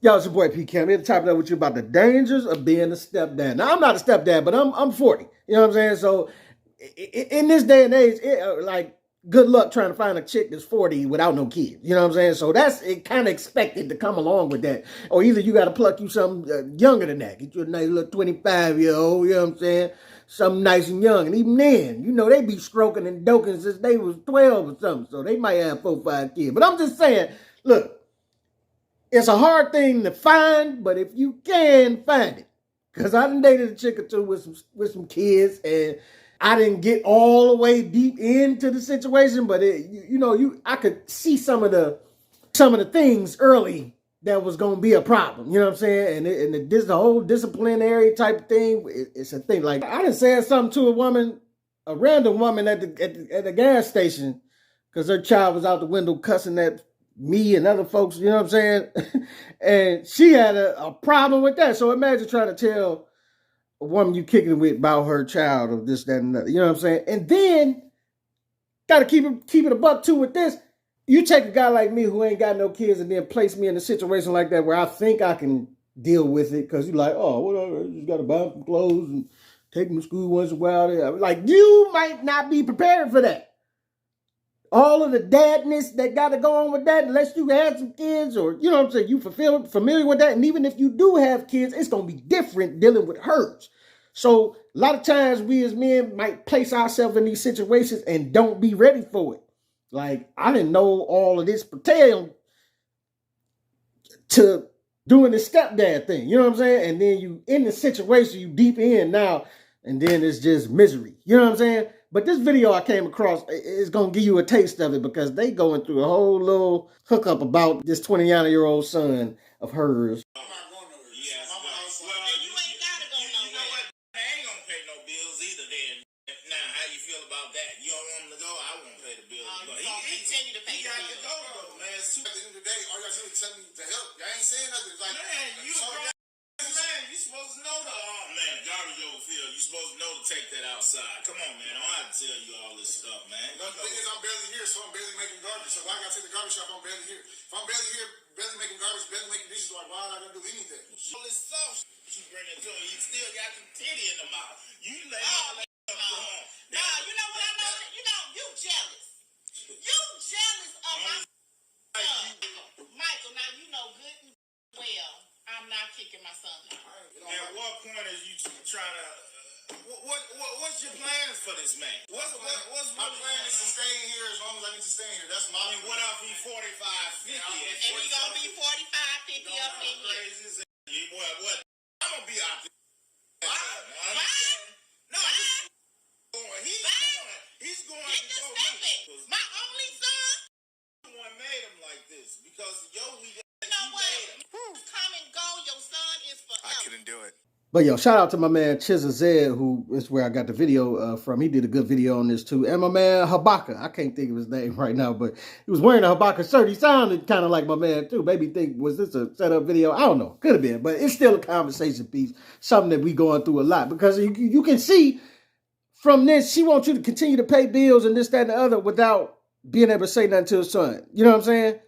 Yo, it's your boy P. Cam here to talk about with you about the dangers of being a stepdad. Now, I'm not a stepdad, but I'm 40. You know what I'm saying? So, in this day and age, like, good luck trying to find a chick that's 40 without no kids. You know what I'm saying? So that's it kind of expected to come along with that. Or either you got to pluck you something younger than that. Get you a nice little 25-year-old, you know what I'm saying? Something nice and young. And even then, you know, they be stroking and doking since they was 12 or something. So they might have 4 or 5 kids. But I'm just saying, look, it's a hard thing to find, but if you can find it, because I done dated a chick or two with some kids, and I didn't get all the way deep into the situation, but I could see some of the things early that was gonna be a problem. You know what I'm saying? And the whole disciplinary type thing, it's a thing. Like I done said something to a random woman at the gas station, because her child was out the window cussing at me and other folks, you know what I'm saying? And she had a problem with that. So imagine trying to tell a woman you kicking it with about her child or this, that, and that. You know what I'm saying? And then gotta keep it a buck too with this. You take a guy like me who ain't got no kids and then place me in a situation like that where I think I can deal with it, because you're like, oh, whatever, you just gotta buy some clothes and take them to school once in a while. Like, you might not be prepared for that. All of the dadness that got to go on with that, unless you had some kids, or you know what I'm saying, you familiar with that. And even if you do have kids, it's gonna be different dealing with hers. So a lot of times we as men might place ourselves in these situations and don't be ready for it. Like, I didn't know all of this pertained to doing the stepdad thing. You know what I'm saying? And then you in the situation, you deep in now, and then it's just misery. You know what I'm saying? But this video I came across is going to give you a taste of it, because they going through a whole little hookup about this 29-year-old son of hers. Telling me to help. I ain't saying nothing. Like, man, you supposed to know the garbage overfield. You supposed to know to take that outside. Come on, man. I don't have to tell you all this stuff, man. The thing is, I'm barely here, so I'm barely making garbage. So why I gotta take the garbage out if I'm barely here? If I'm barely here, barely making garbage, barely making dishes, like why I gotta do anything? All this stuff you bring it to her, you still got the titty in the mouth. You let all that stuff go on. Nah, you know what I know? You jealous. You jealous of my Michael, now you know good and well I'm not kicking my son out. At what point is you trying to what's your plans for this man? What's my plan is to stay here as long as I need to stay here. That's my plan. What if he's 45, 50? And he's gonna be 45, 50 up in here. What? I'm gonna be out there. No, he's going to go. My only son made him like this, because you know what? Come and go. Your son is forever. I couldn't do it. But yo, shout out to my man Chizza Zed, who is where I got the video from. He did a good video on this too. And my man Habaka, I can't think of his name right now, but he was wearing a Habaka shirt. He sounded kind of like my man too. Maybe think, was this a setup video? I don't know. Could have been, but it's still a conversation piece. Something that we going through a lot, because you can see from this, she wants you to continue to pay bills and this, that, and the other without being able to say nothing to her son. You know what I'm saying?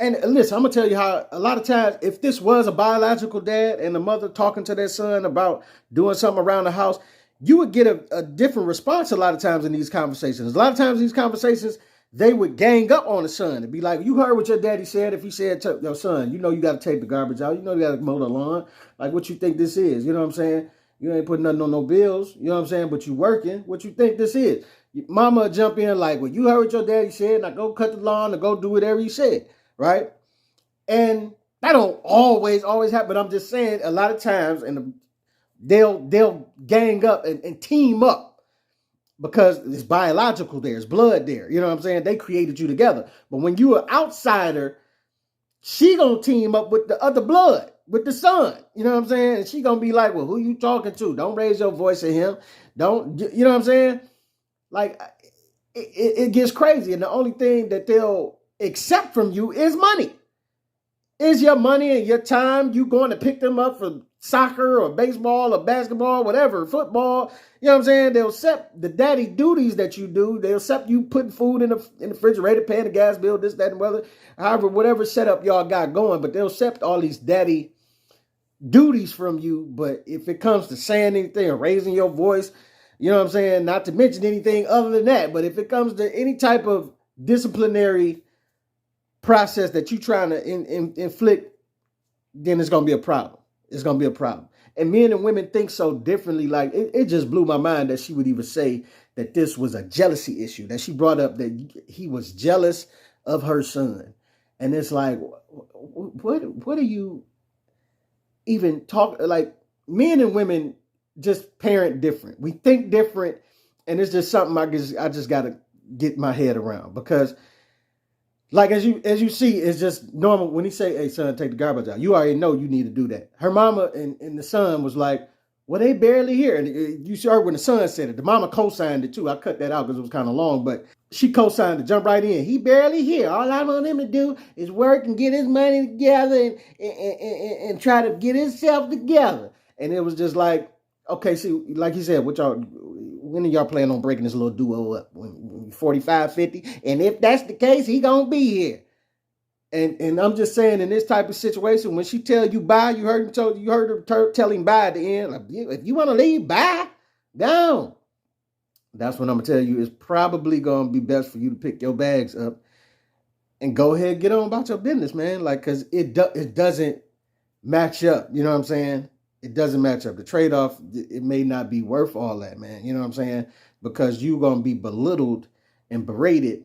And listen, I'm going to tell you how a lot of times, if this was a biological dad and the mother talking to their son about doing something around the house, you would get a different response a lot of times in these conversations. A lot of times in these conversations, they would gang up on the son and be like, you heard what your daddy said. If he said to your son, you know you got to take the garbage out. You know you got to mow the lawn. Like, what you think this is? You know what I'm saying? You ain't putting nothing on no bills. You know what I'm saying? But you working. What you think this is? Mama jump in like, well, you heard what your daddy said. Now go cut the lawn or go do whatever he said. Right? And that don't always happen, but I'm just saying a lot of times, and they'll gang up and team up, because it's biological there, it's blood there. You know what I'm saying? They created you together. But when you are outsider, she gonna team up with the other blood, with the son. You know what I'm saying? And she gonna be like, well, who you talking to? Don't raise your voice at him. Don't, you know what I'm saying? Like, it gets crazy. And the only thing that they'll accept from you is money. Is your money and your time you going to pick them up for soccer or baseball or basketball, whatever, football? You know what I'm saying? They'll accept the daddy duties that you do. They'll accept you putting food in the refrigerator, paying the gas bill, this, that, and whether, however, whatever setup y'all got going. But they'll accept all these daddy duties from you. But if it comes to saying anything or raising your voice, you know what I'm saying? Not to mention anything other than that. But if it comes to any type of disciplinary process that you trying to inflict, then it's gonna be a problem. It's gonna be a problem. And men and women think so differently. Like it just blew my mind that she would even say that this was a jealousy issue. That she brought up that he was jealous of her son, and it's like, what are you even talk? Like men and women just parent different. We think different, and it's just something I just gotta get my head around because. Like as you see, it's just normal when he say, "Hey son, take the garbage out." You already know you need to do that. Her mama and the son was like, "Well, they barely here." And you heard when the son said it. The mama co-signed it too. I cut that out because it was kind of long, but she co-signed it. Jump right in. He barely here. All I want him to do is work and get his money together and try to get himself together. And it was just like, okay, see, like he said, what y'all. When are y'all planning on breaking this little duo up? When 45, 50? And if that's the case, he gonna be here. And I'm just saying, in this type of situation, when she tell you bye, you heard her tell him bye at the end. Like, if you want to leave, bye, down. That's what I'm gonna tell you. It's probably gonna be best for you to pick your bags up and go ahead and get on about your business, man. Like, cause it doesn't match up. You know what I'm saying? It doesn't match up. The trade-off, it may not be worth all that, man. You know what I'm saying? Because you're going to be belittled and berated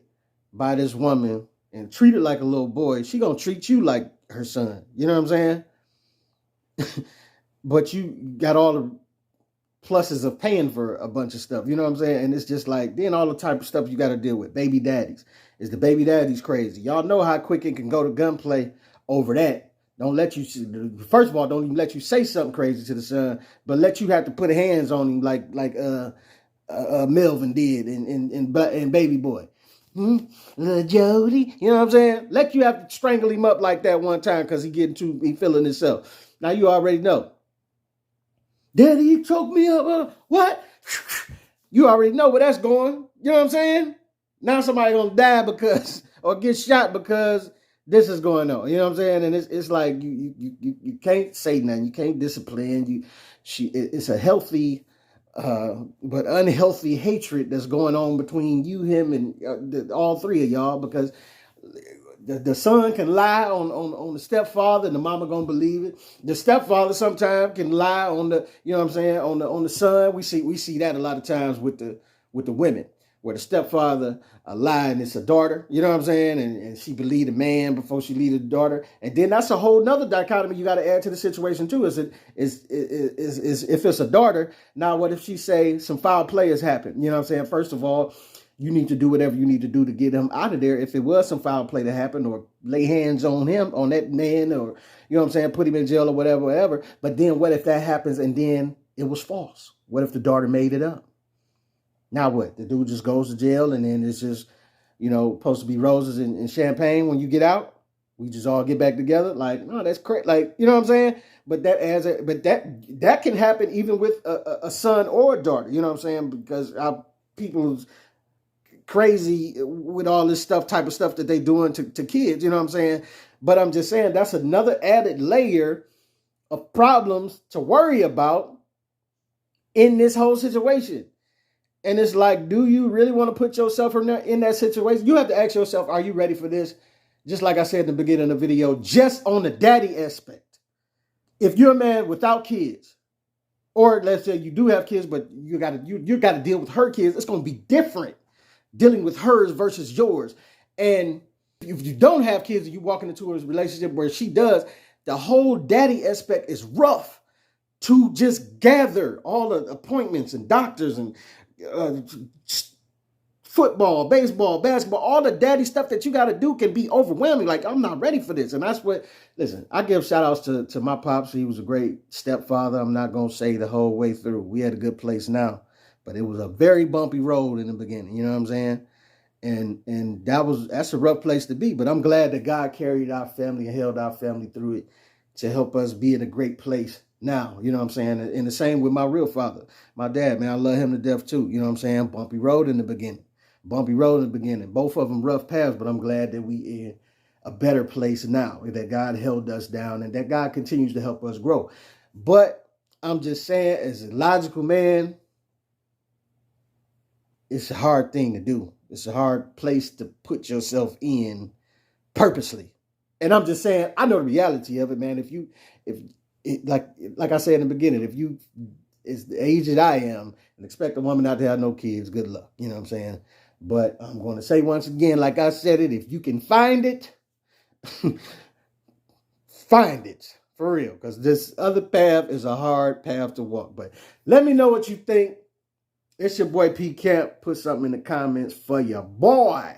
by this woman and treated like a little boy. She going to treat you like her son. You know what I'm saying? But you got all the pluses of paying for a bunch of stuff. You know what I'm saying? And it's just like, then all the type of stuff you got to deal with. Baby daddies. Is the baby daddies crazy? Y'all know how quick it can go to gunplay over that. Don't let you, first of all, don't even let you say something crazy to the son, but let you have to put hands on him like Melvin did in Baby Boy. Jody, you know what I'm saying? Let you have to strangle him up like that one time because he feeling himself. Now you already know. Daddy, you choked me up. What? You already know where that's going. You know what I'm saying? Now somebody gonna die because, or get shot because this is going on. You know what I'm saying? And it's like you can't say nothing. You can't discipline. It's a healthy but unhealthy hatred that's going on between you, him, and all three of y'all because the son can lie on the stepfather and the mama gonna believe it. The stepfather sometimes can lie on the, you know what I'm saying, on the son. We see that a lot of times with the women, where the stepfather a lie and it's a daughter, you know what I'm saying, and she believed the man before she believed the daughter, and then that's a whole nother dichotomy you got to add to the situation too. Is if it's a daughter, now what if she say some foul play has happened? You know what I'm saying? First of all, you need to do whatever you need to do to get him out of there if it was some foul play that happened, or lay hands on him, on that man, or, you know what I'm saying, put him in jail or whatever. But then what if that happens and then it was false? What if the daughter made it up? Now what? The dude just goes to jail and then it's just, supposed to be roses and champagne when you get out? We just all get back together? Like, no, that's crazy. Like, you know what I'm saying? But that can happen even with a son or a daughter, you know what I'm saying? Because our people's crazy with all this type of stuff that they doing to kids, you know what I'm saying? But I'm just saying that's another added layer of problems to worry about in this whole situation. And it's like, do you really want to put yourself in that situation? You have to ask yourself, are you ready for this? Just like I said in the beginning of the video, just on the daddy aspect. If you're a man without kids, or let's say you do have kids, but you got to deal with her kids, it's going to be different dealing with hers versus yours. And if you don't have kids and you walking into a relationship where she does, the whole daddy aspect is rough to just gather all the appointments and doctors and football, baseball, basketball, all the daddy stuff that you got to do can be overwhelming. Like, I'm not ready for this. And that's what, listen, I give shout outs to my pops. He was a great stepfather. I'm not going to say the whole way through. We had a good place now, but it was a very bumpy road in the beginning. You know what I'm saying? And that's a rough place to be. But I'm glad that God carried our family and held our family through it to help us be in a great place now. You know what I'm saying? And the same with my real father, my dad, man. I love him to death too. You know what I'm saying? Bumpy road in the beginning. Both of them rough paths, but I'm glad that we in a better place now, that God held us down and that God continues to help us grow. But I'm just saying, as a logical man, it's a hard thing to do. It's a hard place to put yourself in purposely. And I'm just saying, I know the reality of it, man. If it, like I said in the beginning, if you is the age that I am and expect a woman out to have no kids, good luck. You know what I'm saying? But I'm going to say once again, like I said it, if you can find it, find it for real. Because this other path is a hard path to walk. But let me know what you think. It's your boy P Camp. Put something in the comments for your boy.